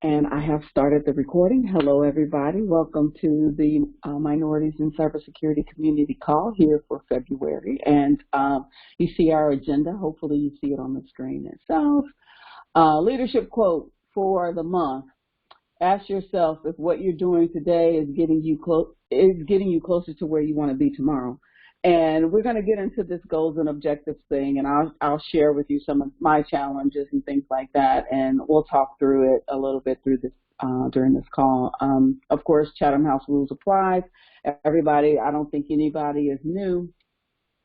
And I have started the recording. Hello, everybody. Welcome to the Minorities in Cybersecurity Community Call here for February. And you see our agenda. Hopefully you see it on the screen itself. Leadership quote for the month. Ask yourself if what you're doing today is getting you closer to where you want to be tomorrow. And we're going to get into this goals and objectives thing, and I'll share with you some of my challenges and things like that, and we'll talk through it a little bit through this during this call. Of course, Chatham House rules applies. Everybody, I don't think anybody is new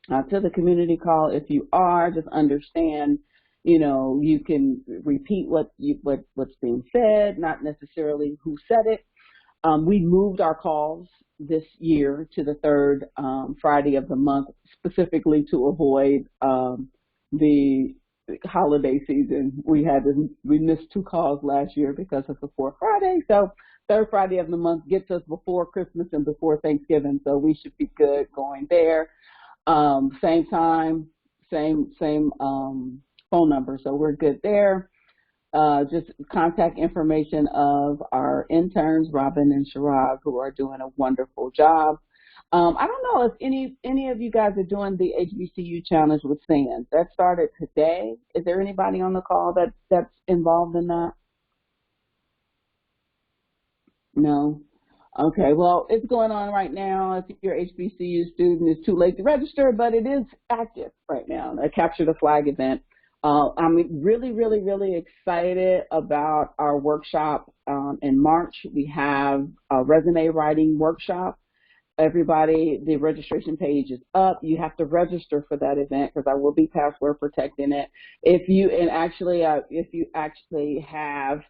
to the community call. If you are, just understand, you can repeat what's being said, not necessarily who said it. We moved our calls this year to the third Friday of the month, specifically to avoid the holiday season. We missed 2 calls last year because of the fourth Friday. So third Friday of the month gets us before Christmas and before Thanksgiving. So we should be good going there. Same time, same phone number. So we're good there. Just contact information of our interns, Robin and Sharab, who are doing a wonderful job. I don't know if any of you guys are doing the HBCU challenge with SANS. That started today. Is there anybody on the call that's involved in that? No? Okay, well, it's going on right now. If you're an HBCU student, it's too late to register, but it is active right now. A Capture the Flag event. I'm really, really, really excited about our workshop in March. We have a resume writing workshop. Everybody, the registration page is up. You have to register for that event because I will be password protecting it. If you actually have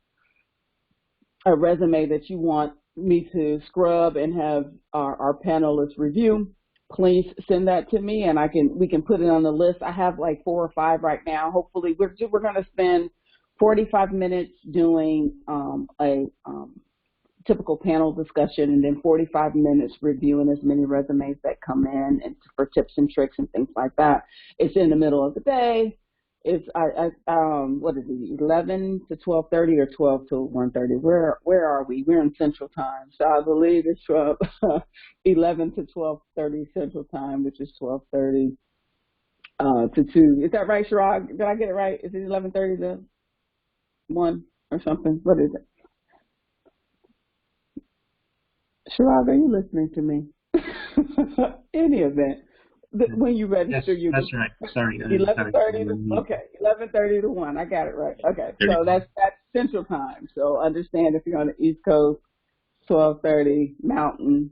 a resume that you want me to scrub and have our panelists review, please send that to me, and we can put it on the list. I have like 4 or 5 right now. Hopefully, we're going to spend 45 minutes doing a typical panel discussion, and then 45 minutes reviewing as many resumes that come in, and for tips and tricks and things like that. It's in the middle of the day. It's what is it, 11 to 12:30 or 12 to 1:30? Where are we? We're in Central Time, so I believe it's from 11 to 12:30 Central Time, which is 12:30 to 2. Is that right, Sharad? Did I get it right? Is it 11:30 to 1 or something? What is it? Sharad, are you listening to me? Any event. When you register, yes, that's right. Sorry. 11:30 to 11:30 to 1. I got it right. Okay, so that's Central Time. So understand if you're on the East Coast, 12:30 Mountain,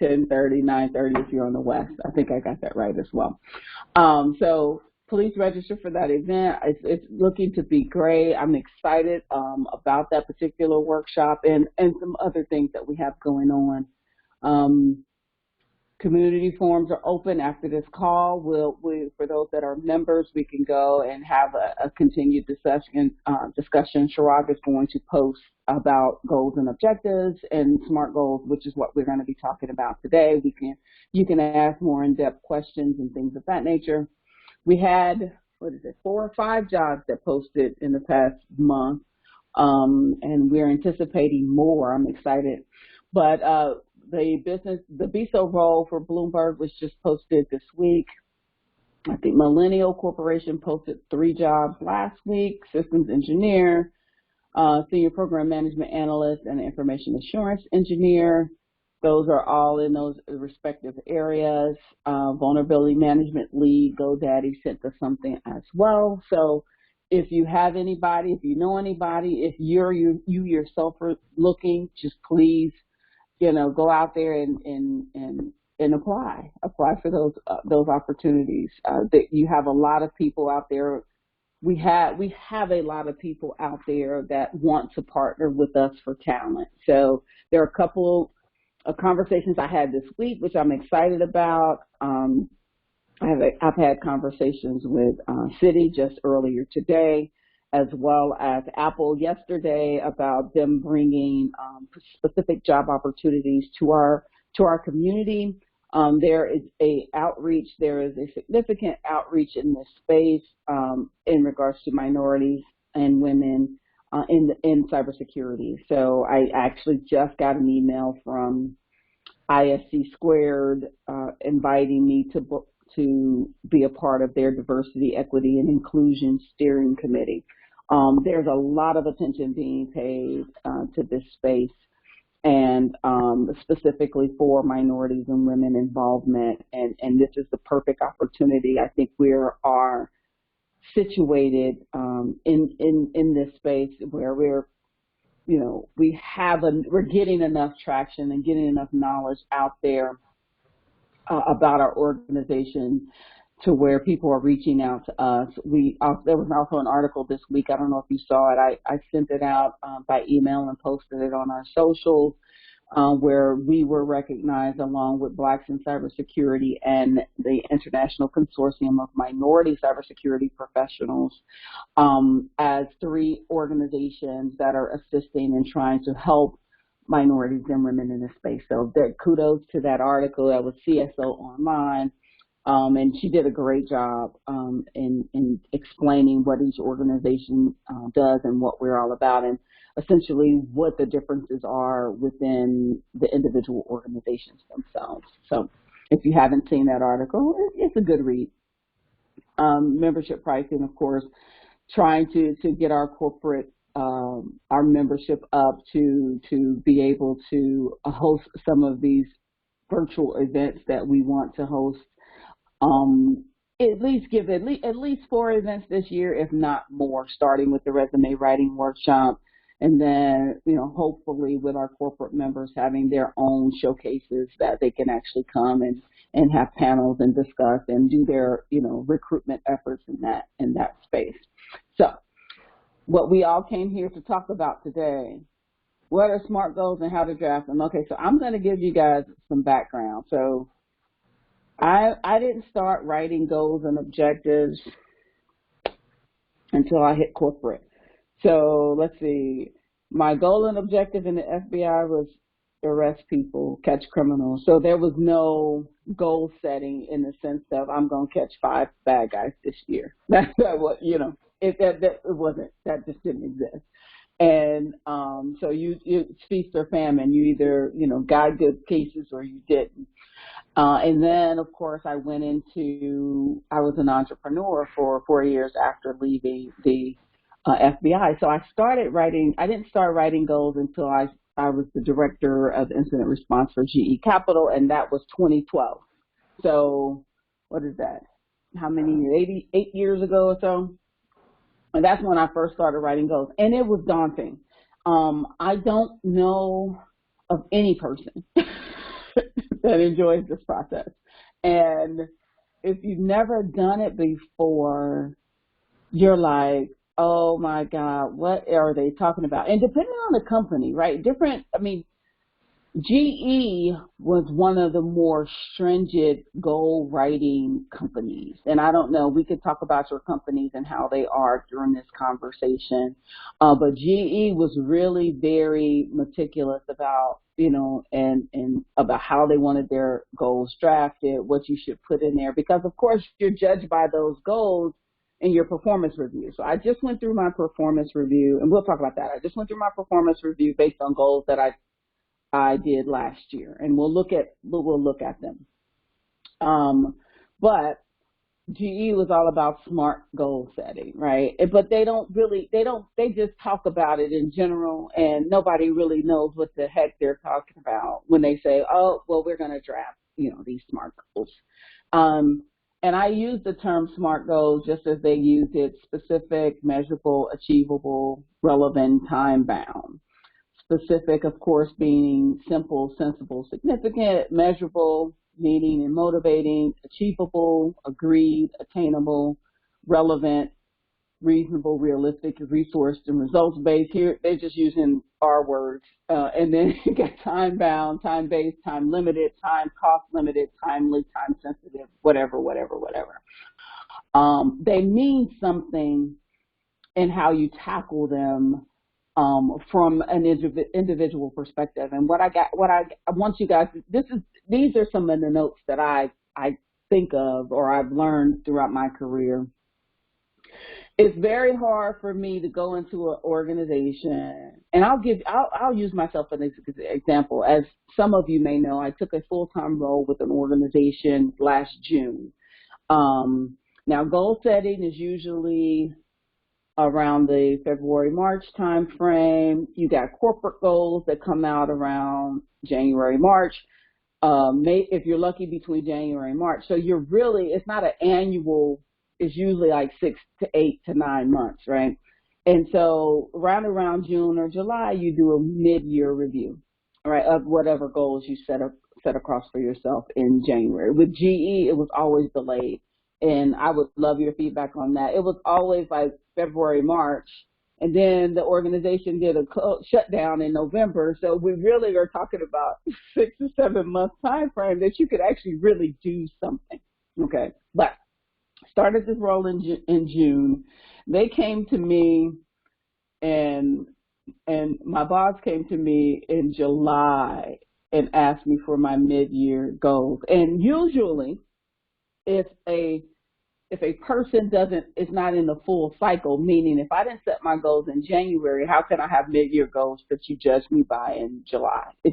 10:30, 9:30 if you're on the West. I think I got that right as well. So please register for that event. It's looking to be great. I'm excited about that particular workshop and some other things that we have going on. Community forums are open after this call. For those that are members, we can go and have a continued discussion. Sharag is going to post about goals and objectives and SMART goals, which is what we're going to be talking about today. You can ask more in-depth questions and things of that nature. We had 4 or 5 jobs that posted in the past month, and we're anticipating more. I'm excited, but the BISO role for Bloomberg was just posted this week. I think Millennial Corporation posted 3 jobs last week: systems engineer, senior program management analyst, and information assurance engineer. Those are all in those respective areas. Vulnerability management lead, GoDaddy sent us something as well. So if you have anybody, if you know anybody, if you yourself are looking, just please, go out there and apply for those opportunities. That you have a lot of people out there. We have a lot of people out there that want to partner with us for talent. So there are a couple of conversations I had this week, which I'm excited about. I've had conversations with Citi just earlier today, as well as Apple yesterday, about them bringing specific job opportunities to our community. There is a significant outreach in this space in regards to minorities and women in cybersecurity. So I actually just got an email from ISC Squared inviting me to be a part of their diversity, equity, and inclusion steering committee. There's a lot of attention being paid to this space, and specifically for minorities and women involvement. And this is the perfect opportunity. I think we are situated in this space where we're getting enough traction and getting enough knowledge out there about our organization to where people are reaching out to us. There was also an article this week. I don't know if you saw it. I sent it out by email and posted it on our socials, where we were recognized along with Blacks in Cybersecurity and the International Consortium of Minority Cybersecurity Professionals as 3 organizations that are assisting and trying to help minorities and women in this space. So kudos to that article. That was CSO Online. And she did a great job in explaining what each organization does and what we're all about, and essentially what the differences are within the individual organizations themselves. So if you haven't seen that article, it's a good read. Membership pricing, of course, trying to get our corporate our membership up to be able to host some of these virtual events that we want to host. At least give at least 4 events this year, if not more, starting with the resume writing workshop, and then hopefully with our corporate members having their own showcases that they can actually come and have panels and discuss and do their recruitment efforts in that space. So what we all came here to talk about today: what are SMART goals and how to draft them? Okay, so I'm going to give you guys some background. So I didn't start writing goals and objectives until I hit corporate. So let's see, my goal and objective in the FBI was arrest people, catch criminals. So there was no goal setting in the sense of I'm going to catch 5 bad guys this year. That's what, it wasn't, that just didn't exist. And so it's feast or famine. You either, got good cases or you didn't. And then, of course, I was an entrepreneur for 4 years after leaving the FBI. So I didn't start writing goals until I was the director of incident response for GE Capital, and that was 2012. So what is that? How many years? 8 years ago or so? And that's when I first started writing goals. And it was daunting. I don't know of any person that enjoys this process. And if you've never done it before, you're like, oh my God, what are they talking about? And depending on the company, right? GE was one of the more stringent goal writing companies. And I don't know, we could talk about your companies and how they are during this conversation. But GE was really very meticulous about, and about how they wanted their goals drafted, what you should put in there, because of course you're judged by those goals in your performance review. So I just went through my performance review, and we'll talk about that. I just went through my performance review based on goals that I did last year, and we'll look at them. But GE was all about SMART goal setting, right? But they just talk about it in general, and nobody really knows what the heck they're talking about when they say, oh, well, we're going to draft, these SMART goals. And I use the term SMART goals just as they use it: specific, measurable, achievable, relevant, time-bound. Specific, of course, being simple, sensible, significant; measurable, meaning and motivating; achievable, agreed, attainable; relevant, reasonable, realistic, resourced, and results-based. Here, they're just using our words. And then you got time-bound, time-based, time-limited, time cost-limited, timely, time-sensitive, whatever. They mean something in how you tackle them from an individual perspective. And what I want you guys, these are some of the notes that I think of or I've learned throughout my career, it's very hard for me to go into an organization, and I'll use myself as an example. As some of you may know, I took a full-time role with an organization last June. Now, goal setting is usually around the February, March time frame. You got corporate goals that come out around January, March. If you're lucky, between January and March. So it's not an annual. It's usually like 6 to 8 to 9 months, right? And so around June or July, you do a mid-year review, right, of whatever goals you set across for yourself in January. With GE, it was always delayed, and I would love your feedback on that. It was always like February, March, and then the organization did a shutdown in November. So we really are talking about 6 to 7 month time frame that you could actually really do something, okay? But started this role in June. They came to me, and my boss came to me in July and asked me for my mid-year goals. And usually, if a person is not in the full cycle, meaning if I didn't set my goals in January, how can I have mid-year goals that you judge me by in July? I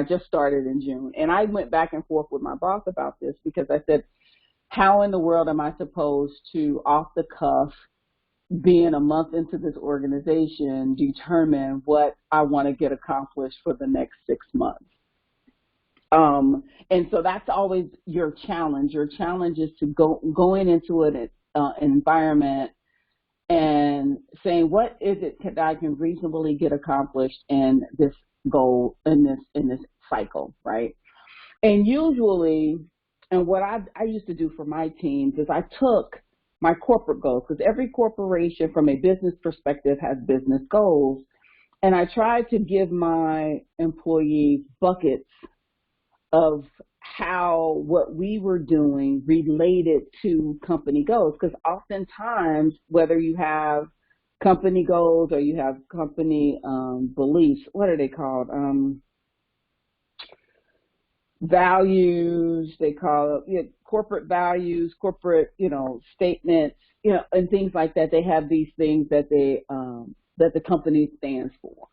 just started in June. And I went back and forth with my boss about this, because I said, how in the world am I supposed to, off the cuff, being a month into this organization, determine what I want to get accomplished for the next 6 months? And so that's always your challenge. Your challenge is to going into an environment and saying, what is it that I can reasonably get accomplished in this goal, in this cycle, right? And usually, and what I used to do for my teams is I took my corporate goals, because every corporation from a business perspective has business goals, and I tried to give my employees buckets of how what we were doing related to company goals, because oftentimes, whether you have company goals or you have company beliefs, what are they called? Values, they call it, corporate values, corporate, statements, and things like that. They have these things that that the company stands for.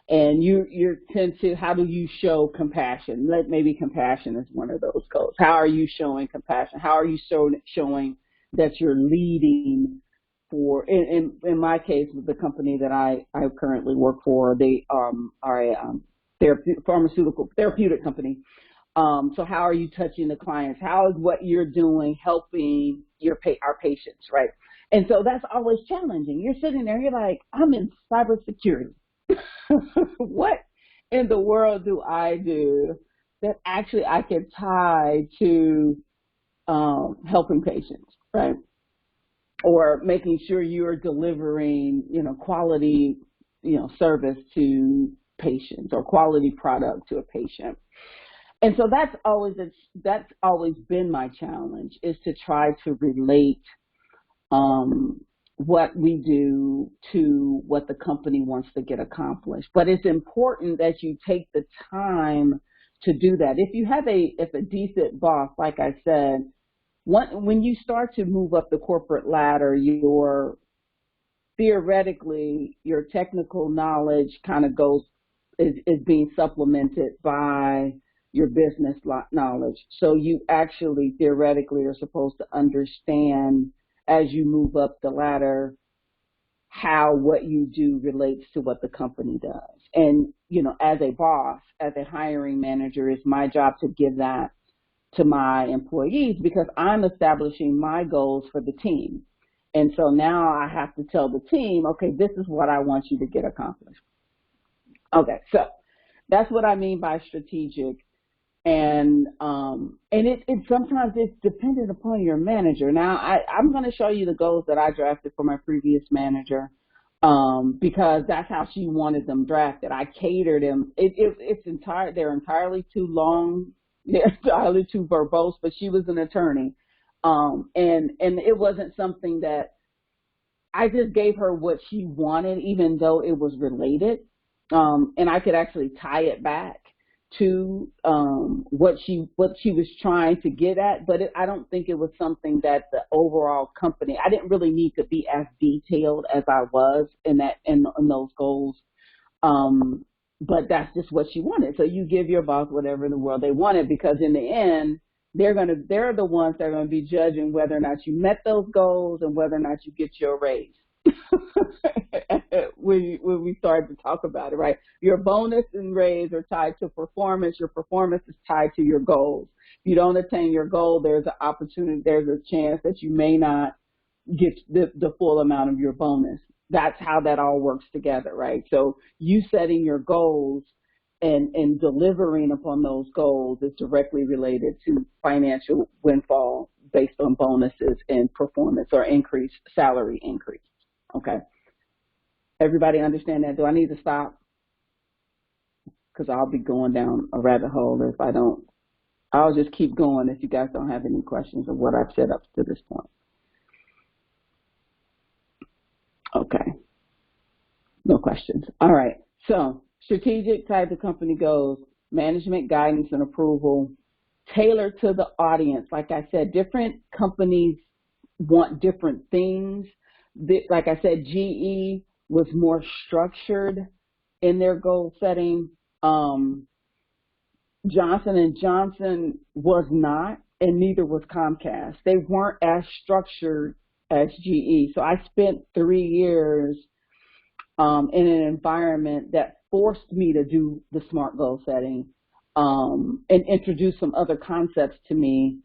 And you tend to, how do you show compassion? Maybe compassion is one of those goals. How are you showing compassion? How are you showing that you're leading for, in my case, with the company that I currently work for, they are a therapeutic company. So how are you touching the clients? How is what you're doing helping our patients, right? And so that's always challenging. You're sitting there, you're like, I'm in cybersecurity. What in the world do I do that actually I can tie to helping patients, right? Or making sure you're delivering, quality, service to patients, or quality product to a patient. And so that's always been my challenge, is to try to relate what we do to what the company wants to get accomplished. But it's important that you take the time to do that. If a decent boss, like I said, when you start to move up the corporate ladder, theoretically, your technical knowledge kind of is being supplemented by your business knowledge. So you actually theoretically are supposed to understand, as you move up the ladder, how what you do relates to what the company does. And, as a boss, as a hiring manager, it's my job to give that to my employees, because I'm establishing my goals for the team. And so now I have to tell the team, okay, this is what I want you to get accomplished. Okay, so that's what I mean by strategic. And it sometimes it's dependent upon your manager. Now I'm going to show you the goals that I drafted for my previous manager, because that's how she wanted them drafted. I catered them. They're entirely too long. They're entirely too verbose. But she was an attorney, and it wasn't something that I just gave her what she wanted, even though it was related, and I could actually tie it back to what she was trying to get at, but I don't think it was something that the overall company. I didn't really need to be as detailed as I was in those goals. But that's just what she wanted. So you give your boss whatever in the world they wanted, because in the end, they're the ones that are going to be judging whether or not you met those goals and whether or not you get your raise. when we started to talk about it, right? Your bonus and raise are tied to performance. Your performance is tied to your goals. If you don't attain your goal, there's an opportunity, there's a chance that you may not get the full amount of your bonus. That's how that all works together, right? So you setting your goals and delivering upon those goals is directly related to financial windfall based on bonuses and performance or salary increase. Okay. Everybody understand that? Do I need to stop? Because I'll be going down a rabbit hole if I don't. I'll just keep going if you guys don't have any questions of what I've said up to this point. Okay. No questions. All right. So strategic type of company goals, management guidance and approval, tailored to the audience. Like I said, different companies want different things. Like I said, GE was more structured in their goal setting. Johnson & Johnson was not, and neither was Comcast. They weren't as structured as GE. So I spent 3 years in an environment that forced me to do the SMART goal setting and introduce some other concepts to me.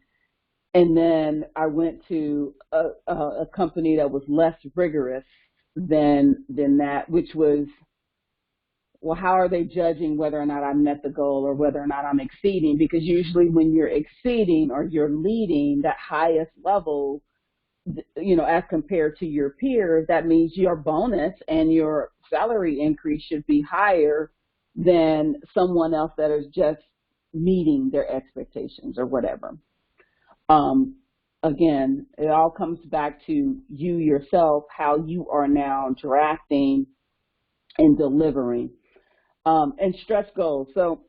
And then I went to a company that was less rigorous than that, which was, well, how are they judging whether or not I met the goal or whether or not I'm exceeding? Because usually when you're exceeding or you're leading that highest level, as compared to your peers, that means your bonus and your salary increase should be higher than someone else that is just meeting their expectations or whatever. Again, it all comes back to you yourself, how you are now drafting and delivering. And stretch goals. So,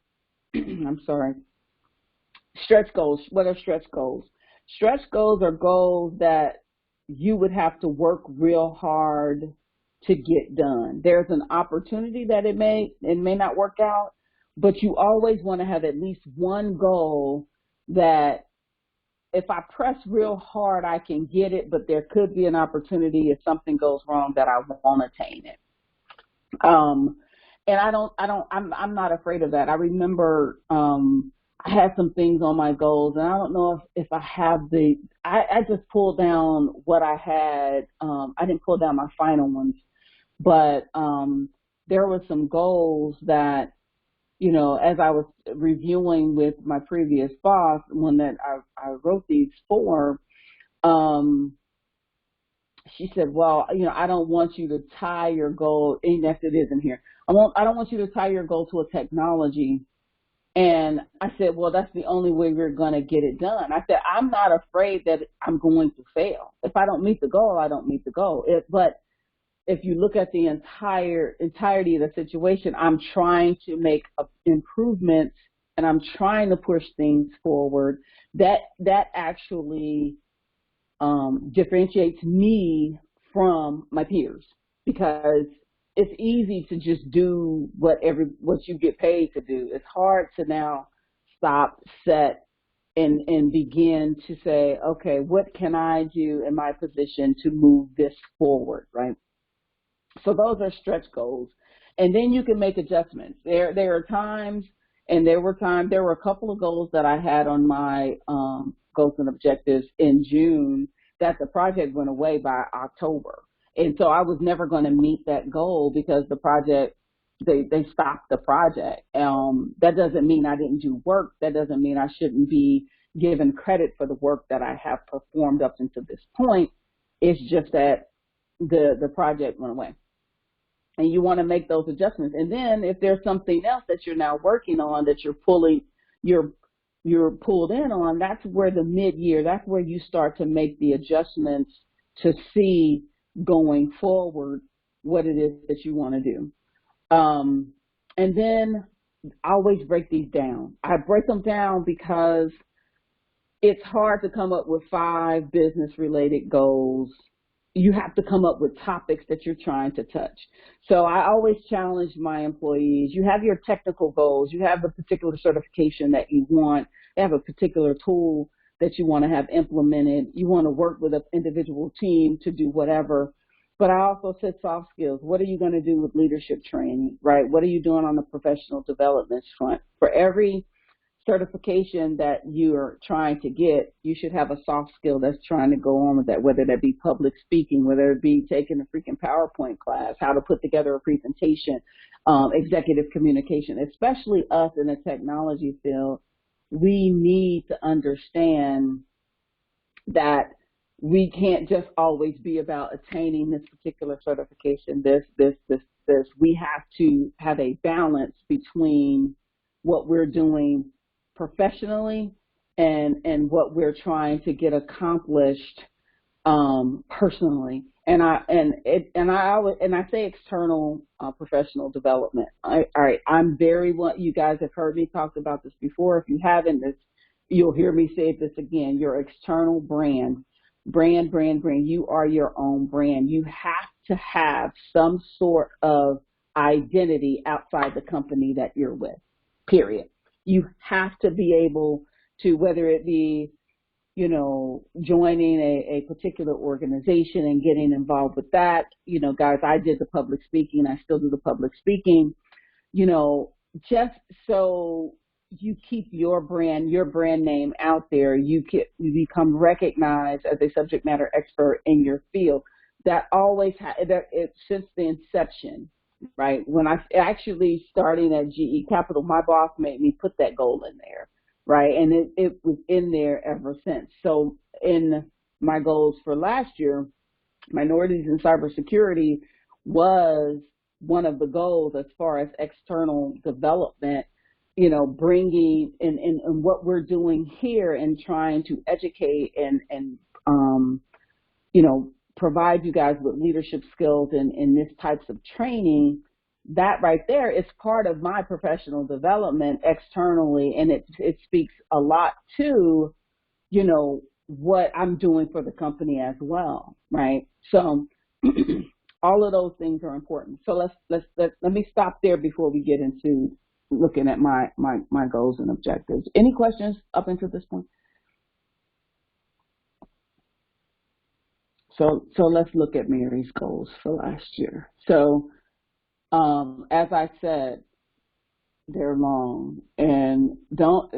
I'm sorry. Stretch goals. What are stretch goals? Stretch goals are goals that you would have to work real hard to get done. There's an opportunity that it may not work out, but you always want to have at least one goal that if I press real hard, I can get it, but there could be an opportunity if something goes wrong that I won't attain it. And I'm not afraid of that. I remember, I had some things on my goals, and I don't know if I have I just pulled down what I had. I didn't pull down my final ones, but there were some goals that, as I was reviewing with my previous boss, one that I wrote these for, she said, well, I don't want you to tie your goal, and yes, it is in here. I don't want you to tie your goal to a technology. And I said, well, that's the only way we're going to get it done. I said, I'm not afraid that I'm going to fail. If I don't meet the goal, I don't meet the goal. But if you look at the entirety of the situation, I'm trying to make improvements and I'm trying to push things forward. That actually differentiates me from my peers, because it's easy to just do what you get paid to do. It's hard to now stop, set, and begin to say, okay, what can I do in my position to move this forward, right? So those are stretch goals. And then you can make adjustments. There are times, and there were a couple of goals that I had on my goals and objectives in June that the project went away by October. And so I was never going to meet that goal because the project, they stopped the project. That doesn't mean I didn't do work. That doesn't mean I shouldn't be given credit for the work that I have performed up until this point. It's just that the project went away. And you want to make those adjustments. And then if there's something else that you're now working on that you're pulled in on, that's where the mid-year, that's where you start to make the adjustments to see going forward what it is that you want to do. And then I always break these down. I break them down because it's hard to come up with 5 business related goals. You have to come up with topics that you're trying to touch. So I always challenge my employees. You have your technical goals. You have a particular certification that you want. You have a particular tool that you want to have implemented. You want to work with an individual team to do whatever. But I also said soft skills. What are you going to do with leadership training, right? What are you doing on the professional development front? For every certification that you're trying to get, you should have a soft skill that's trying to go on with that, whether that be public speaking, whether it be taking a freaking PowerPoint class, how to put together a presentation, executive communication, especially us in the technology field. We need to understand that we can't just always be about attaining this particular certification, this. We have to have a balance between what we're doing professionally and what we're trying to get accomplished personally. And I say external professional development. All right, I'm very well. You guys have heard me talk about this before. If you haven't, you'll hear me say this again. Your external brand. You are your own brand. You have to have some sort of identity outside the company that you're with, period. You have to be able to, whether it be, joining a particular organization and getting involved with that. Guys, I did the public speaking. I still do the public speaking, just so you keep your brand name out there. You become recognized as a subject matter expert in your field. That always since the inception, right? When I actually starting at GE Capital, my boss made me put that goal in there, right? And it was in there ever since. So in my goals for last year, minorities in cybersecurity was one of the goals as far as external development, bringing in what we're doing here and trying to educate and provide you guys with leadership skills and this types of training. That right there is part of my professional development externally, and it speaks a lot to, what I'm doing for the company as well, right? So all of those things are important. So let me stop there before we get into looking at my goals and objectives. Any questions up until this point? So let's look at Mary's goals for last year. So as I said, they're long and so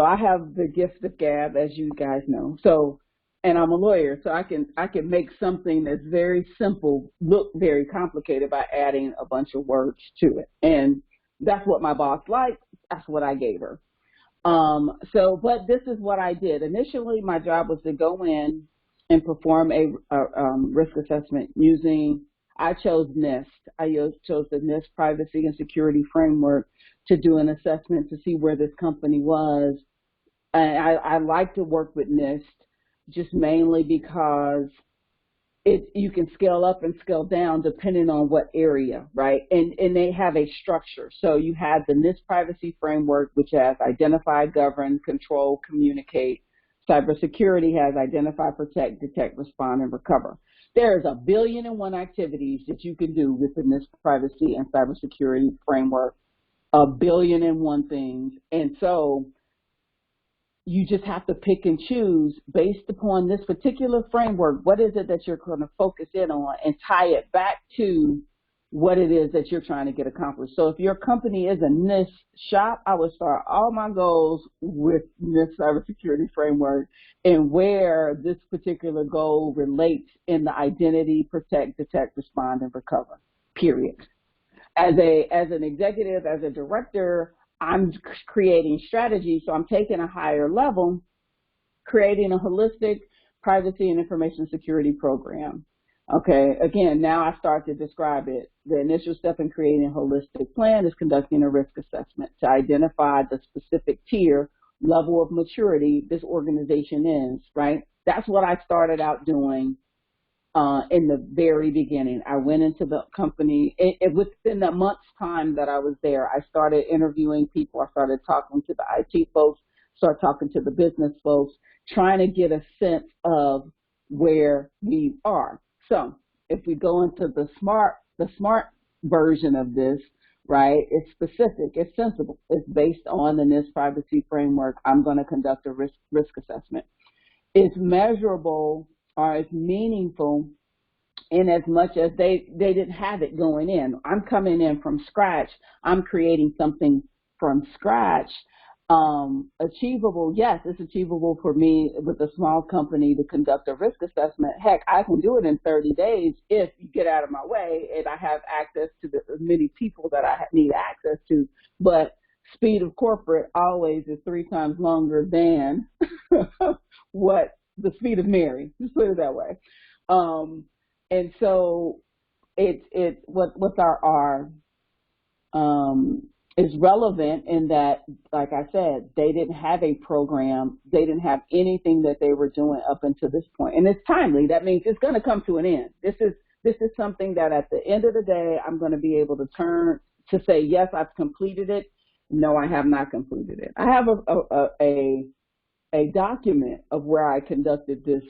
I have the gift of gab, as you guys know. So, and I'm a lawyer, so I can make something that's very simple look very complicated by adding a bunch of words to it. And that's what my boss liked. That's what I gave her. But this is what I did. Initially, my job was to go in and perform a risk assessment using, I chose NIST. I chose the NIST Privacy and Security Framework to do an assessment to see where this company was. And I like to work with NIST just mainly because you can scale up and scale down depending on what area, right? And they have a structure. So you have the NIST Privacy Framework, which has identify, govern, control, communicate. Cybersecurity has identify, protect, detect, respond, and recover. There's 1,000,000,001 activities that you can do with the NIST Privacy and Cybersecurity Framework, 1,000,001 things. And so you just have to pick and choose based upon this particular framework. What is it that you're going to focus in on and tie it back to what it is that you're trying to get accomplished? So if your company is a NIST shop, I would start all my goals with NIST Cybersecurity Framework and where this particular goal relates in the identity, protect, detect, respond, and recover, period. As an executive, as a director, I'm creating strategy, so I'm taking a higher level, creating a holistic privacy and information security program. Okay, again, now I start to describe it. The initial step in creating a holistic plan is conducting a risk assessment to identify the specific tier level of maturity this organization is, right? That's what I started out doing in the very beginning. I went into the company. Within the month's time that I was there, I started interviewing people. I started talking to the IT folks, started talking to the business folks, trying to get a sense of where we are. So if we go into the smart version of this, right, it's specific, it's sensible, it's based on the NIST privacy framework. I'm going to conduct a risk assessment. It's measurable or it's meaningful in as much as they didn't have it going in. I'm coming in from scratch. I'm creating something from scratch. Achievable, yes, it's achievable for me with a small company to conduct a risk assessment. Heck, I can do it in 30 days if you get out of my way and I have access to the many people that I need access to. But speed of corporate always is 3 times longer than what the speed of Mary. Just put it that way. And so what's our is relevant in that, like I said, they didn't have a program. They didn't have anything that they were doing up until this point. And it's timely. That means it's going to come to an end. This is something that at the end of the day, I'm going to be able to turn to say, yes, I've completed it. No, I have not completed it. I have a document of where I conducted this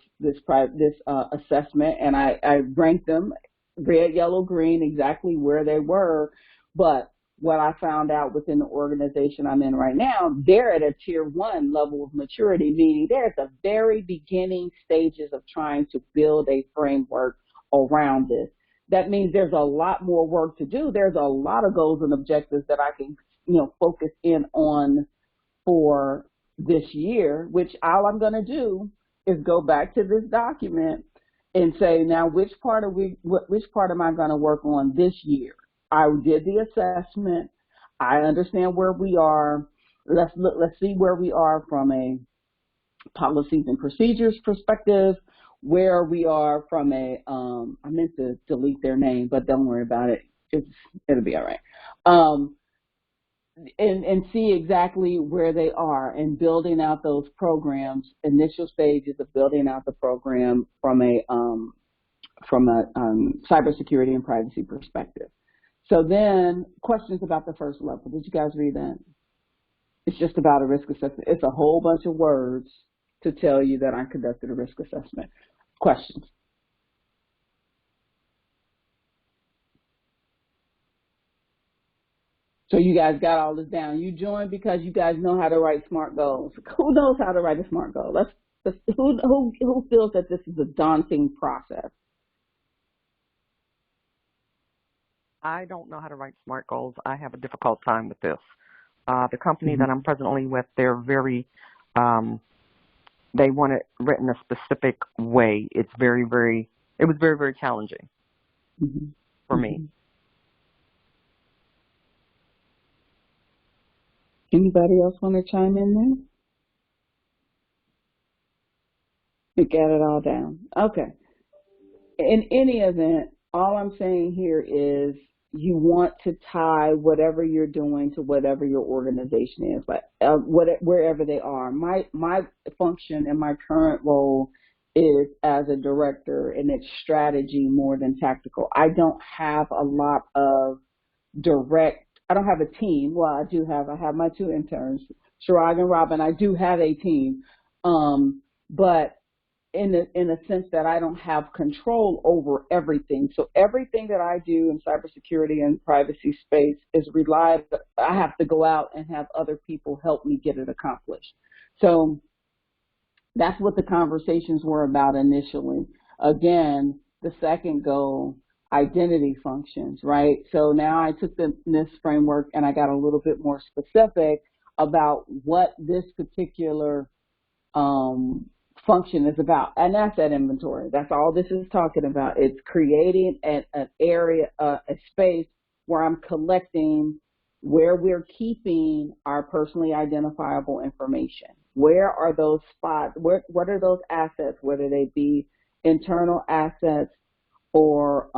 assessment, and I ranked them red, yellow, green, exactly where they were. But what I found out within the organization I'm in right now, they're at a tier 1 level of maturity, meaning they're at the very beginning stages of trying to build a framework around this. That means there's a lot more work to do. There's a lot of goals and objectives that I can, focus in on for this year, which all I'm going to do is go back to this document and say, now, which part am I going to work on this year? I did the assessment. I understand where we are. Let's see where we are from a policies and procedures perspective, where we are from a, I meant to delete their name, but don't worry about it. It'll be all right. And see exactly where they are and building out those programs, initial stages of building out the program from a cybersecurity and privacy perspective. So then questions about the first level. Did you guys read that? It's just about a risk assessment. It's a whole bunch of words to tell you that I conducted a risk assessment. Questions? So you guys got all this down. You joined because you guys know how to write SMART goals. Who knows how to write a SMART goal? Who feels that this is a daunting process? I don't know how to write SMART goals. I have a difficult time with this. The company that I'm presently with, they're very, they want it written a specific way. It was very challenging for me. Anybody else want to chime in there? You got it all down. Okay. In any event, all I'm saying here is you want to tie whatever you're doing to whatever your organization is, like wherever they are. My function and my current role is as a director, and it's strategy more than tactical. I don't have a lot of I don't have a team. Well, I have my 2 interns, Sharag and Robin. I do have a team, but in a sense that I don't have control over everything. So everything that I do in cybersecurity and privacy space is I have to go out and have other people help me get it accomplished. So that's what the conversations were about initially. Again, the second goal, identity functions, right? So now I took the NIST framework and I got a little bit more specific about what this particular function is about, and asset inventory. That's all this is talking about. It's creating an area, a space where I'm collecting, where we're keeping our personally identifiable information. Where are those spots? What are those assets, whether they be internal assets or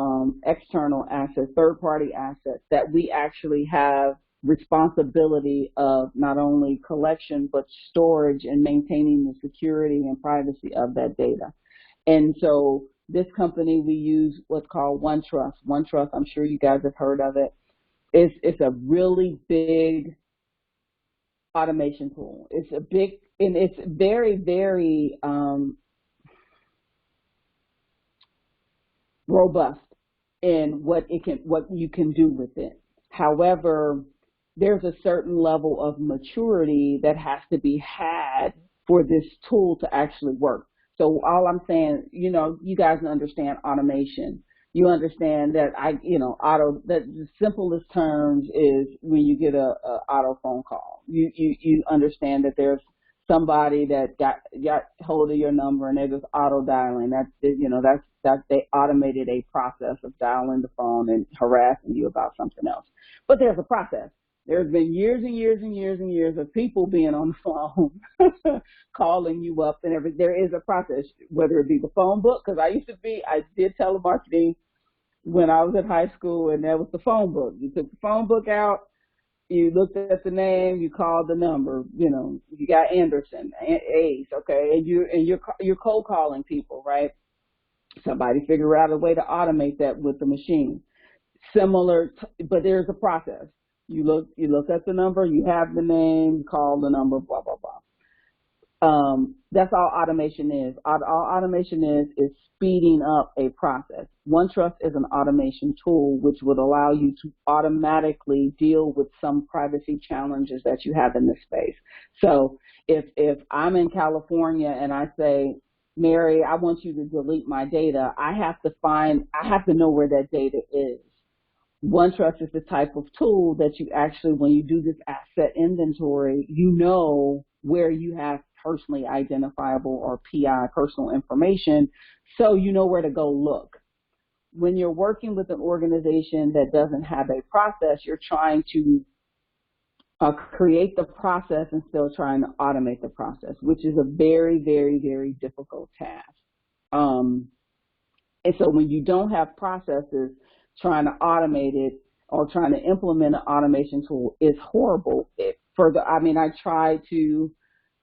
external assets, third-party assets, that we actually have responsibility of not only collection but storage and maintaining the security and privacy of that data. And so this company, we use what's called OneTrust. OneTrust, I'm sure you guys have heard of it. It's a really big automation tool. It's a big, and it's very, very robust in what you can do with it. However, there's a certain level of maturity that has to be had for this tool to actually work. So all I'm saying, you guys understand automation. You understand that that the simplest terms is when you get a auto phone call. You understand that there's somebody that got hold of your number and they're just auto dialing. That's they automated a process of dialing the phone and harassing you about something else. But there's a process. There's been years and years and years and years of people being on the phone, calling you up and everything. There is a process, whether it be the phone book, because I did telemarketing when I was in high school, and that was the phone book. You took the phone book out, you looked at the name, you called the number. You got Anderson, Ace, okay, and you're cold calling people, right? Somebody figure out a way to automate that with the machine. But there's a process. You look at the number, you have the name, you call the number, blah, blah, blah. That's all automation is. All automation is speeding up a process. OneTrust is an automation tool which would allow you to automatically deal with some privacy challenges that you have in this space. So if I'm in California and I say, Mary, I want you to delete my data, I have to know where that data is. OneTrust is the type of tool that you actually, when you do this asset inventory, you know where you have personally identifiable or PI, personal information, so you know where to go look. When you're working with an organization that doesn't have a process, you're trying to create the process and still trying to automate the process, which is a very, very, very difficult task. And so when you don't have processes, trying to automate it or trying to implement an automation tool is horrible. I tried to,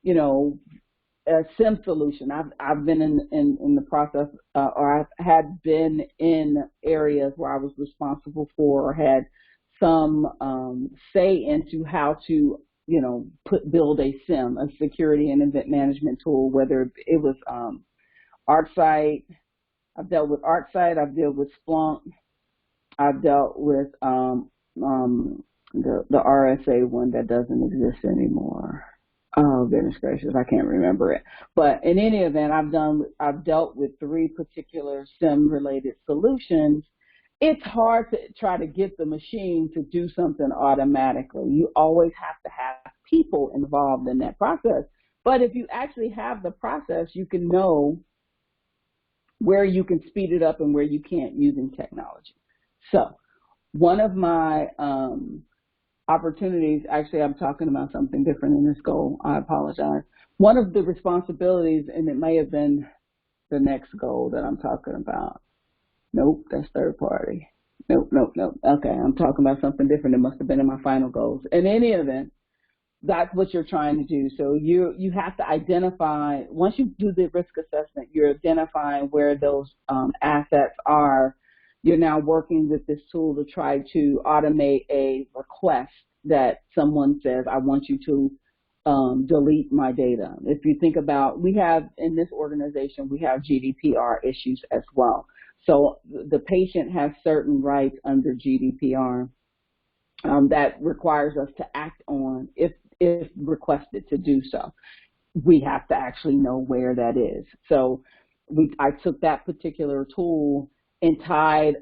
a SIM solution. I've been in the process, or I had been in areas where I was responsible for or had some say into how to, build a SIM, a security and event management tool, whether it was ArcSight. I've dealt with ArcSight. I've dealt with Splunk. I've dealt with the RSA one that doesn't exist anymore. Oh, goodness gracious, I can't remember it. But in any event, I've dealt with 3 particular SIM-related solutions. It's hard to try to get the machine to do something automatically. You always have to have people involved in that process. But if you actually have the process, you can know where you can speed it up and where you can't using technology. So one of my opportunities, actually I'm talking about something different in this goal, I apologize. One of the responsibilities, and it may have been the next goal that I'm talking about. Nope, that's third party. Nope. Okay, I'm talking about something different. It must have been in my final goals. In any event, that's what you're trying to do. So you have to identify, once you do the risk assessment, you're identifying where those assets are. You're now working with this tool to try to automate a request that someone says, I want you to delete my data. If you think about, we have in this organization, we have GDPR issues as well. So the patient has certain rights under GDPR that requires us to act on if requested to do so. We have to actually know where that is. So I took that particular tool and tied,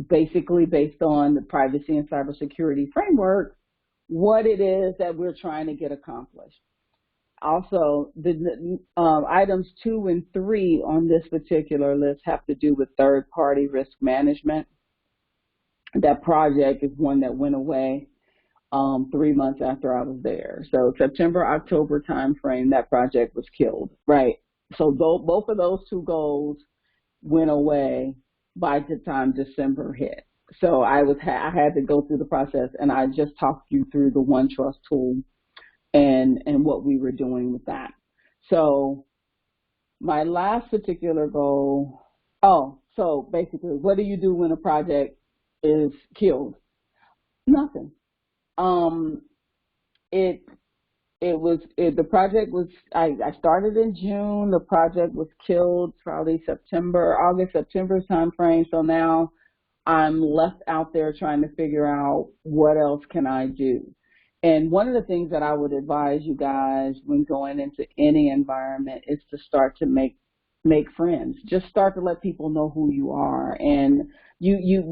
basically based on the privacy and cybersecurity framework, what it is that we're trying to get accomplished. Also, the items 2 and 3 on this particular list have to do with third-party risk management. That project is one that went away 3 months after I was there. So September, October timeframe, that project was killed, right? So both of those 2 goals went away by the time December hit. So I had to go through the process, and I just talked you through the OneTrust tool and what we were doing with that. So my last particular goal Oh, so basically, what do you do when a project is killed? Nothing. Um, it the project was I started in June. The project was killed probably August, September time frame. So now I'm left out there trying to figure out what else can I do. And one of the things that I would advise you guys when going into any environment is to start to make friends. Just start to let people know who you are, and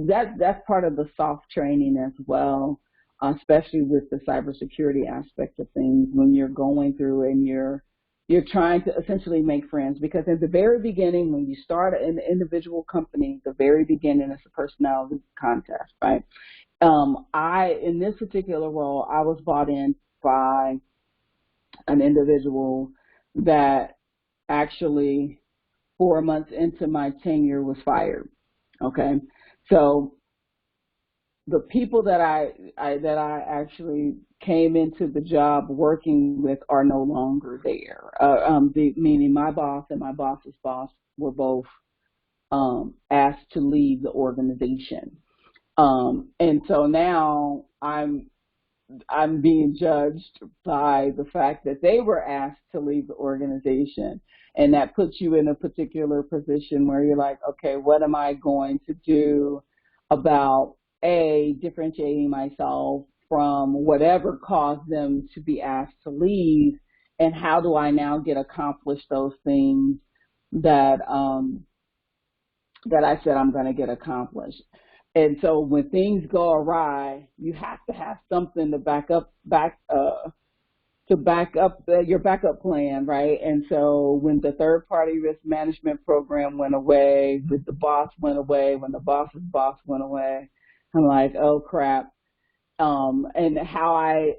that's part of the soft training as well, especially with the cybersecurity aspect of things. When you're going through and you're trying to essentially make friends, because at the very beginning, when you start an individual company, the very beginning is a personality contest, right? In this particular role, I was brought in by an individual that actually 4 months into my tenure was fired. Okay, so the people that I actually came into the job working with are no longer there. Meaning my boss and my boss's boss were both asked to leave the organization, and so now I'm being judged by the fact that they were asked to leave the organization. And that puts you in a particular position where you're like, okay, what am I going to do about differentiating myself from whatever caused them to be asked to leave, and how do I now get accomplished those things that that I said I'm going to get accomplished. And so when things go awry, you have to have something to back up your backup plan, right? And so when the third party risk management program went away, when the boss went away, when the boss's boss went away, I'm like, oh crap. And how I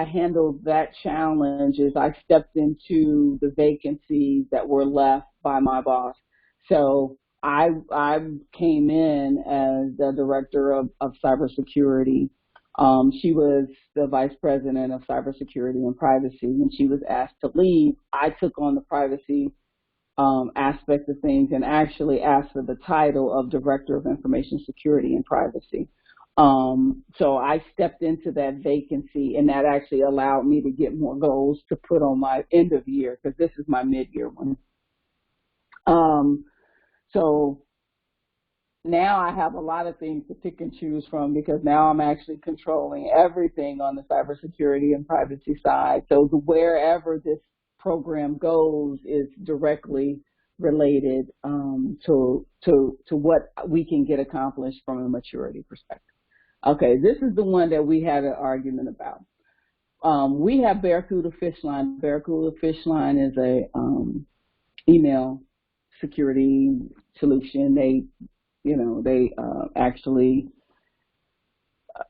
handled that challenge is I stepped into the vacancies that were left by my boss. So I came in as the director of cybersecurity. She was the vice president of cybersecurity and privacy. When she was asked to leave, I took on the privacy aspect of things and actually asked for the title of director of information security and privacy. So I stepped into that vacancy, and that actually allowed me to get more goals to put on my end of year, because this is my mid-year one. So now I have a lot of things to pick and choose from, because now I'm actually controlling everything on the cybersecurity and privacy side. So wherever this program goes is directly related to what we can get accomplished from a maturity perspective. Okay, this is the one that we had an argument about. We have Barracuda Fish Line. Barracuda Fish Line is a email security solution. They actually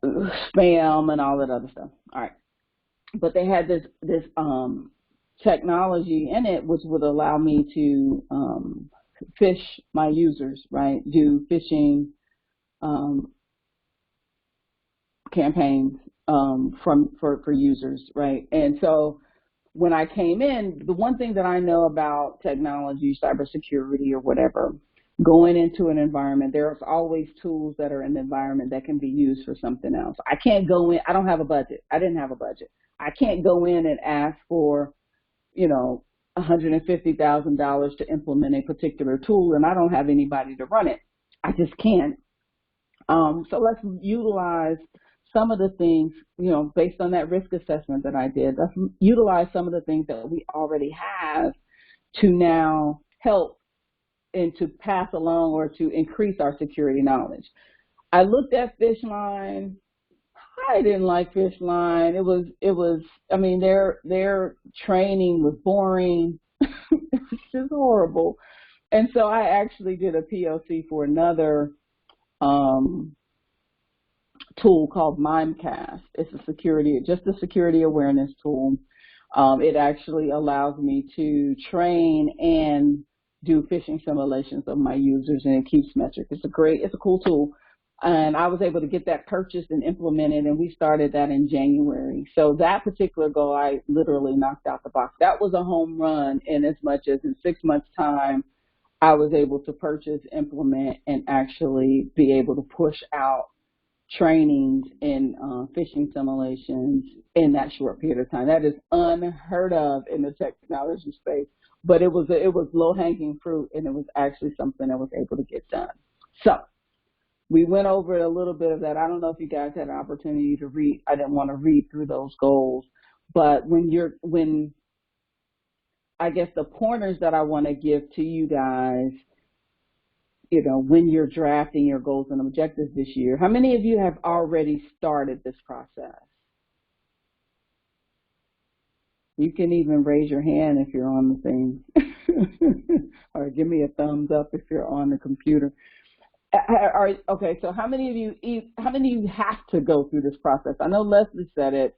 spam and all that other stuff. All right, but they had this technology in it which would allow me to fish my users, right? Do phishing campaigns for users, right? And so when I came in, the one thing that I know about technology, cybersecurity or whatever, going into an environment, there's always tools that are in the environment that can be used for something else. I can't go in, I don't have a budget. I didn't have a budget. I can't go in and ask for, $150,000 to implement a particular tool, and I don't have anybody to run it. I just can't. So let's utilize some of the things, based on that risk assessment that I did, let's utilize some of the things that we already have to now help and to pass along or to increase our security knowledge. I looked at Fish Line. I didn't like Fish Line. It was, I mean, their training was boring. It's just horrible. And so I actually did a POC for another tool called Mimecast. It's a security awareness tool. It actually allows me to train and do phishing simulations of my users, and it keeps metric. It's a cool tool. And I was able to get that purchased and implemented, and we started that in January. So that particular goal, I literally knocked out the box. That was a home run, in as much as in 6 months' time, I was able to purchase, implement, and actually be able to push out trainings in fishing simulations in that short period of time. That is unheard of in the technology space, but it was low hanging fruit, and it was actually something that was able to get done. So we went over a little bit of that. I don't know if you guys had an opportunity to read. I didn't want to read through those goals, but when I guess the pointers that I want to give to you guys, when you're drafting your goals and objectives this year, how many of you have already started this process? You can even raise your hand if you're on the thing, or give me a thumbs up if you're on the computer. Okay, so how many of you have to go through this process? I know Leslie said it.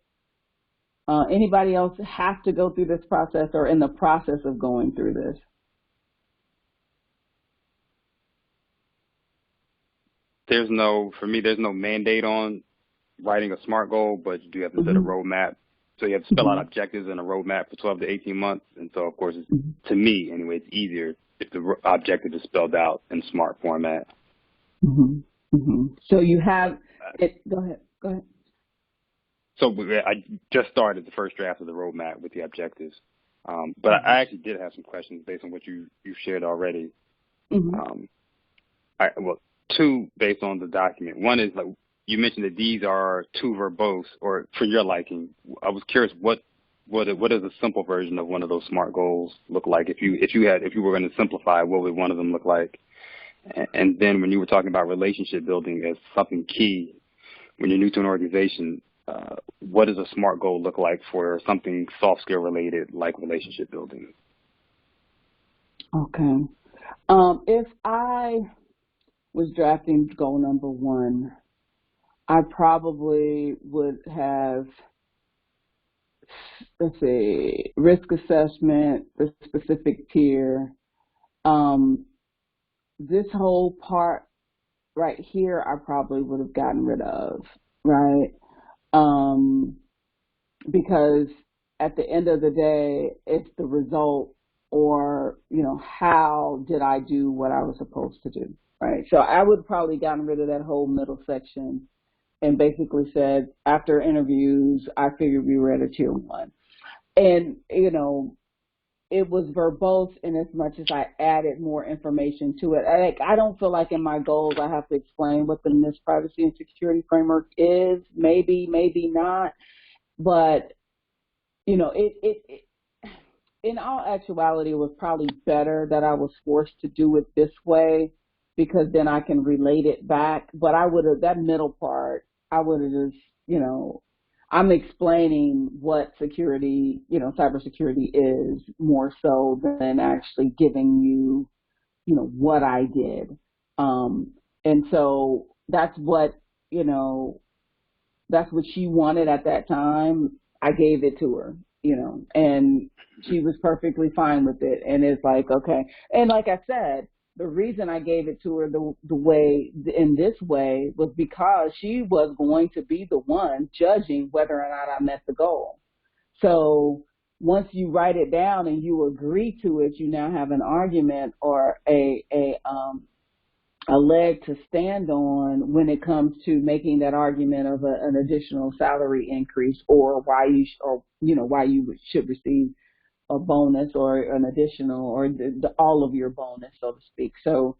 Anybody else have to go through this process or in the process of going through this? For me, there's no mandate on writing a SMART goal, but you do have to set a roadmap. So you have to spell out objectives and a roadmap for 12 to 18 months. And so, of course, to me, anyway, it's easier if the objective is spelled out in SMART format. So you have it. Go ahead. So I just started the first draft of the roadmap with the objectives. But I actually did have some questions based on what you shared already. Two based on the document. One is, like, you mentioned that these are too verbose or for your liking. I was curious what does a simple version of one of those SMART goals look like? If you were going to simplify, what would one of them look like? And then when you were talking about relationship building as something key when you're new to an organization, what does a SMART goal look like for something soft skill related like relationship building? Okay. If I was drafting goal number 1, I probably would have, risk assessment, the specific tier. This whole part right here, I probably would have gotten rid of, right? Because at the end of the day, it's the result, or, how did I do what I was supposed to do, right? So I would have probably gotten rid of that whole middle section and basically said, after interviews, I figured we were at a tier 1. And, it was verbose in as much as I added more information to it. I don't feel like in my goals I have to explain what the NIST privacy and security framework is. Maybe not. But, it in all actuality, it was probably better that I was forced to do it this way, because then I can relate it back. But that middle part, I would have just, I'm explaining what security, cybersecurity is, more so than actually giving you, what I did. And so that's what she wanted at that time. I gave it to her, and she was perfectly fine with it. And it's like, okay. And like I said, the reason I gave it to her in this way was because she was going to be the one judging whether or not I met the goal. So once you write it down and you agree to it, you now have an argument or a leg to stand on when it comes to making that argument of an additional salary increase, or why you should receive a bonus or an additional, or all of your bonus, so to speak. So,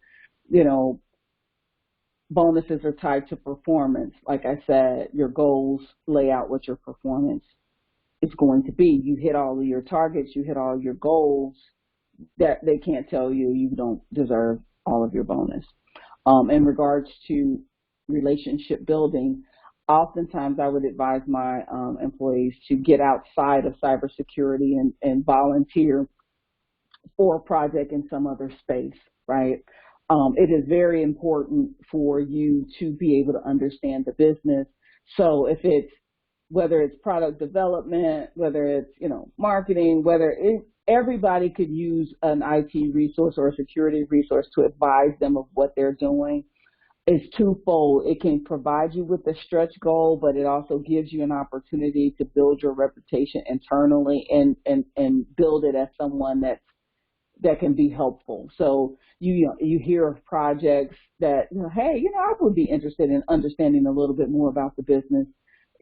bonuses are tied to performance. Like I said, your goals lay out what your performance is going to be. You hit all of your targets, you hit all your goals, that they can't tell you don't deserve all of your bonus. In regards to relationship building, oftentimes I would advise my employees to get outside of cybersecurity and volunteer for a project in some other space, right? It is very important for you to be able to understand the business. So whether it's product development, whether it's, marketing, everybody could use an IT resource or a security resource to advise them of what they're doing. Is twofold. It can provide you with a stretch goal, but it also gives you an opportunity to build your reputation internally and build it as someone that's that can be helpful. So you hear of projects that, hey, I would be interested in understanding a little bit more about the business.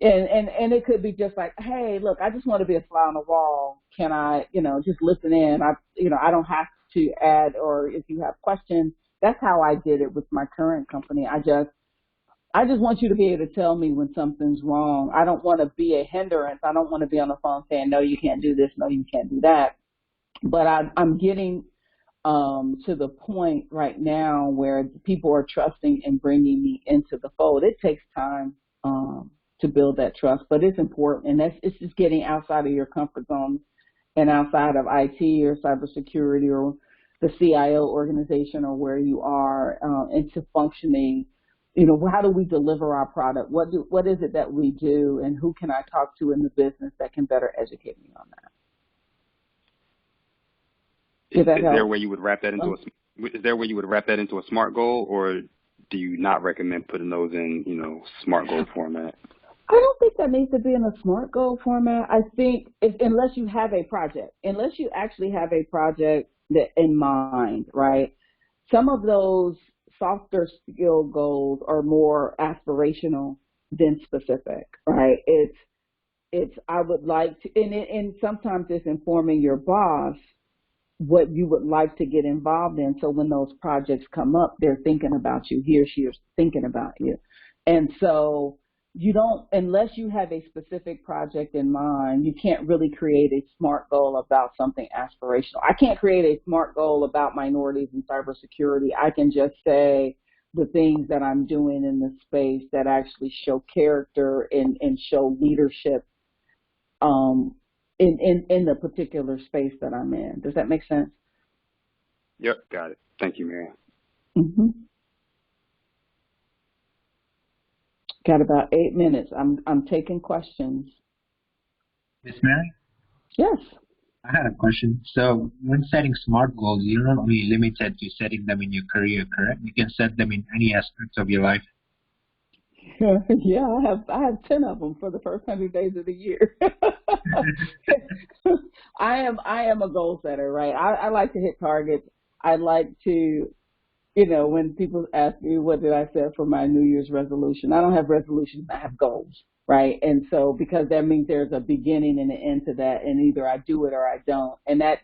And it could be just like, hey, look, I just want to be a fly on the wall. Can I, just listen in? I don't have to add, or if you have questions. That's how I did it with my current company. I just want you to be able to tell me when something's wrong. I don't want to be a hindrance. I don't want to be on the phone saying, no, you can't do this. No, you can't do that. But I'm getting to the point right now where people are trusting and bringing me into the fold. It takes time to build that trust, but it's important. And it's just getting outside of your comfort zone and outside of IT or cybersecurity or the CIO organization or where you are into functioning. How do we deliver our product? What is it that we do, and who can I talk to in the business that can better educate me on that? Is there a way you would wrap that into a SMART goal, or do you not recommend putting those in, SMART goal format? I don't think that needs to be in a SMART goal format. I think unless you actually have a project that in mind, right? Some of those softer skill goals are more aspirational than specific, right? I would like to, and sometimes it's informing your boss what you would like to get involved in. So when those projects come up, they're thinking about you. He or she is thinking about you. And so unless you have a specific project in mind, you can't really create a SMART goal about something aspirational. I can't create a SMART goal about minorities in cybersecurity. I can just say the things that I'm doing in the space that actually show character and show leadership in the particular space that I'm in. Does that make sense? Yep, got it. Thank you, Mary. Mm-hmm. Got about 8 minutes. I'm taking questions. Miss Mary? Yes. I had a question. So when setting SMART goals, you're not only limited to setting them in your career, correct? You can set them in any aspect of your life. Yeah, I have 10 of them for the first 100 days of the year. I am a goal setter, right? I like to hit targets. I like to, when people ask me what did I set for my New Year's resolution, I don't have resolutions. I have goals, right? And so because that means there's a beginning and an end to that, and either I do it or I don't, and that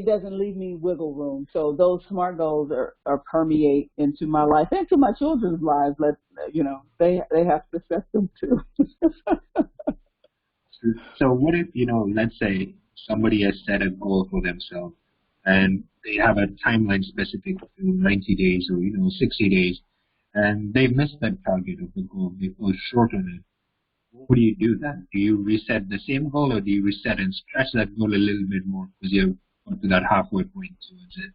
doesn't leave me wiggle room. So those SMART goals are permeate into my life and to my children's lives. They have to set them too. So what if, let's say somebody has set a goal for themselves and they have a timeline specific to 90 days or, 60 days, and they miss that target of the goal, they fall short on it. What do you do then? Do you reset the same goal, or do you reset and stretch that goal a little bit more because you've got to that halfway point towards it?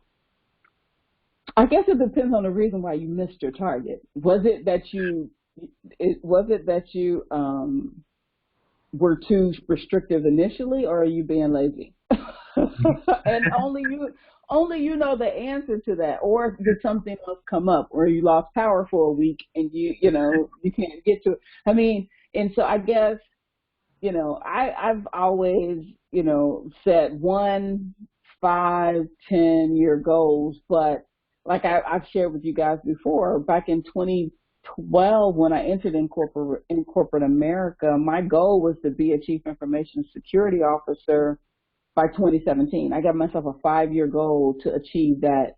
I guess it depends on the reason why you missed your target. Was it that you were too restrictive initially, or are you being lazy? And only you know the answer to that. Or did something else come up, or you lost power for a week and you can't get to it. I mean, and so I guess, I've always, set 1, 5, 10-year goals, but like I've shared with you guys before, back in 2012 when I entered in corporate America, my goal was to be a chief information security officer by 2017. I got myself a 5-year goal to achieve that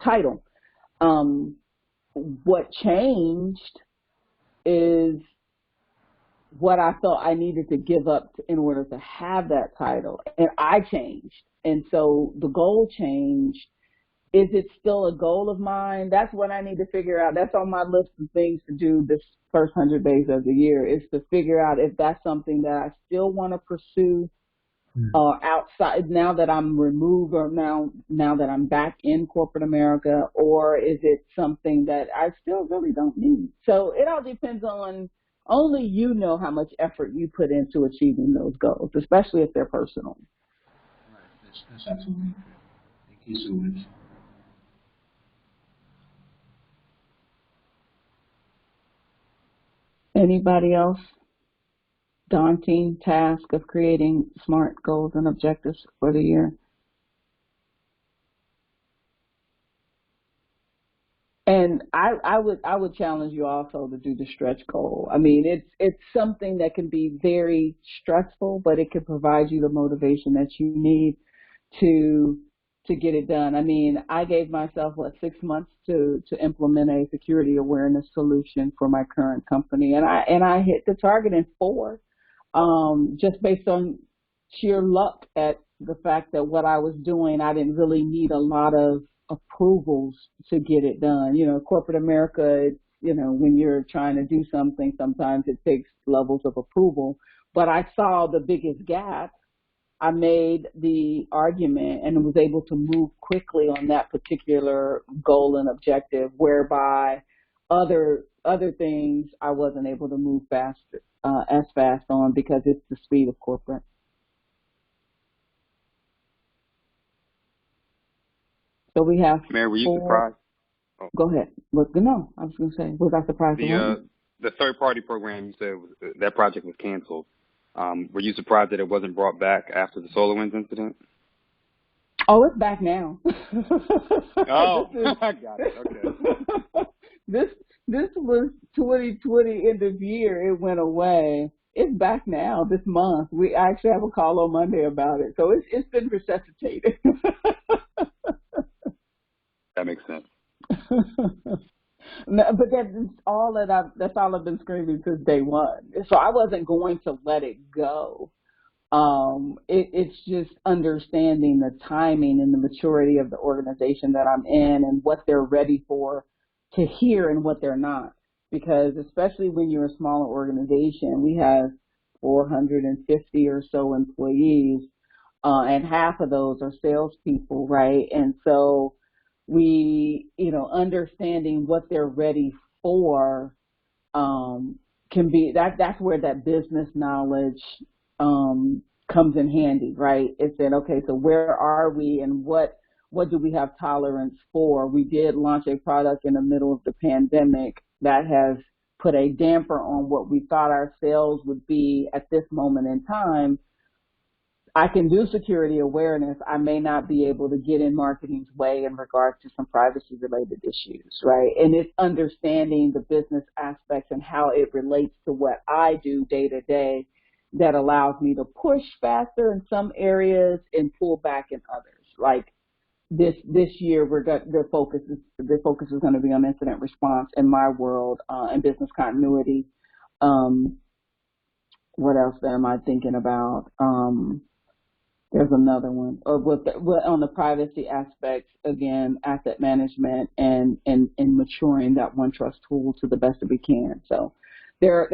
title. What changed is what I felt I needed to give up in order to have that title, and I changed, and so the goal changed. Is it still a goal of mine? That's what I need to figure out. That's on my list of things to do this first 100 days of the year, is to figure out if that's something that I still want to pursue outside now that I'm removed, or now that I'm back in corporate America, or is it something that I still really don't need? So it all depends on, only you know how much effort you put into achieving those goals, especially if they're personal. Right. That's absolutely correct. Thank you so much. Anybody else? daunting task of creating SMART goals and objectives for the year. And I would challenge you also to do the stretch goal. I mean, it's something that can be very stressful, but it can provide you the motivation that you need to get it done. I mean, I gave myself 6 months to implement a security awareness solution for my current company, and I hit the target in 4, just based on sheer luck at the fact that what I was doing, I didn't really need a lot of approvals to get it done. You know, corporate America, it's, you know, when you're trying to do something, sometimes it takes levels of approval. But I saw the biggest gap. I made the argument and was able to move quickly on that particular goal and objective, whereby other things I wasn't able to move as fast on because it's the speed of corporate. So we have Mary, were you 4. surprised? Oh. Go ahead. No, I was going to say, was I surprised? The third-party program, you said that project was canceled. Were you surprised that it wasn't brought back after the SolarWinds incident? Oh, it's back now. Oh, I got it. Okay. This was 2020 end of year. It went away. It's back now this month. We actually have a call on Monday about it. So it's been resuscitated. That makes sense. No, but that's all I've been screaming since day one. So I wasn't going to let it go. It's just understanding the timing and the maturity of the organization that I'm in and what they're ready for to hear and what they're not. Because especially when you're a smaller organization, we have 450 or so employees, and half of those are salespeople, right? And so we, understanding what they're ready for, can be that's where that business knowledge comes in handy, right? It's that, okay, so where are we and what do we have tolerance for? We did launch a product in the middle of the pandemic that has put a damper on what we thought our sales would be at this moment in time. I can do security awareness. I may not be able to get in marketing's way in regards to some privacy related issues, right? And it's understanding the business aspects and how it relates to what I do day to day that allows me to push faster in some areas and pull back in others. Like this year, the focus is going to be on incident response in my world, and business continuity. What else am I thinking about? There's another one. On the privacy aspects, again, asset management and maturing that OneTrust tool to the best that we can. So there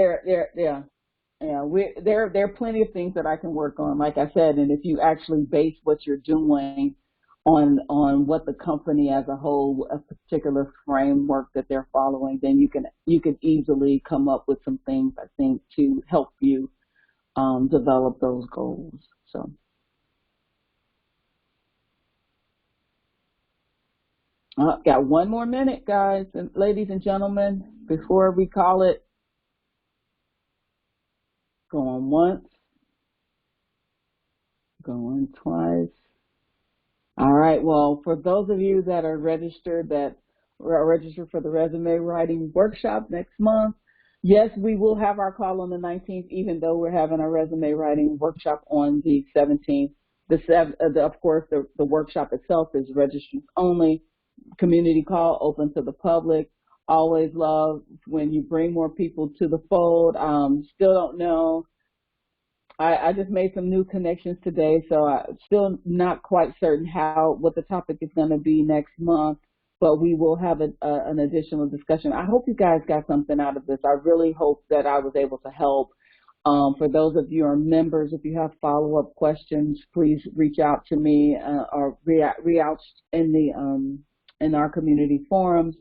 are plenty of things that I can work on, like I said. And if you actually base what you're doing on what the company as a whole, a particular framework that they're following, then you can easily come up with some things, I think, to help you develop those goals. So. Got 1 more minute, guys and ladies and gentlemen, before we call it. Going once, going twice. All right. Well, for those of you that are registered for the resume writing workshop next month, yes, we will have our call on the 19th, even though we're having our resume writing workshop on the 17th. Of course, the workshop itself is registered only. Community call, open to the public. Always love when you bring more people to the fold. Still don't know. I just made some new connections today, so I'm still not quite certain what the topic is going to be next month, but we will have an additional discussion. I hope you guys got something out of this. I really hope that I was able to help. For those of you who are members, if you have follow-up questions, please reach out to me or reach out in our community forums.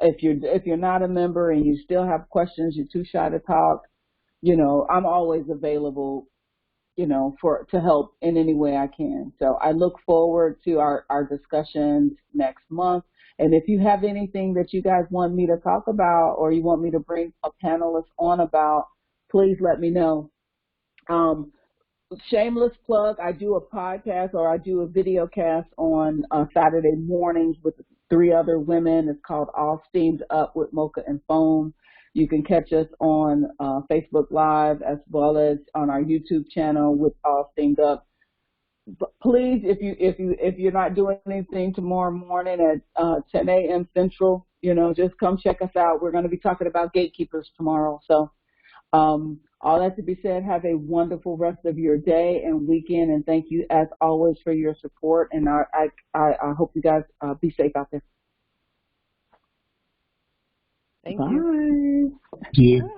If you're not a member and you still have questions, you're too shy to talk, I'm always available, to help in any way I can. So I look forward to our discussions next month. And if you have anything that you guys want me to talk about or you want me to bring a panelist on about, please let me know. Um, shameless plug, I do a podcast or I do a video cast on Saturday mornings with 3 other women. It's called All Steamed Up with Mocha and Foam. You can catch us on Facebook Live as well as on our YouTube channel with All Steamed Up. But please, if you're not doing anything tomorrow morning at 10 a.m. Central, just come check us out. We're going to be talking about gatekeepers tomorrow. So all that to be said, have a wonderful rest of your day and weekend, and thank you as always for your support. And I hope you guys be safe out there. Thank Bye. you. Thank you.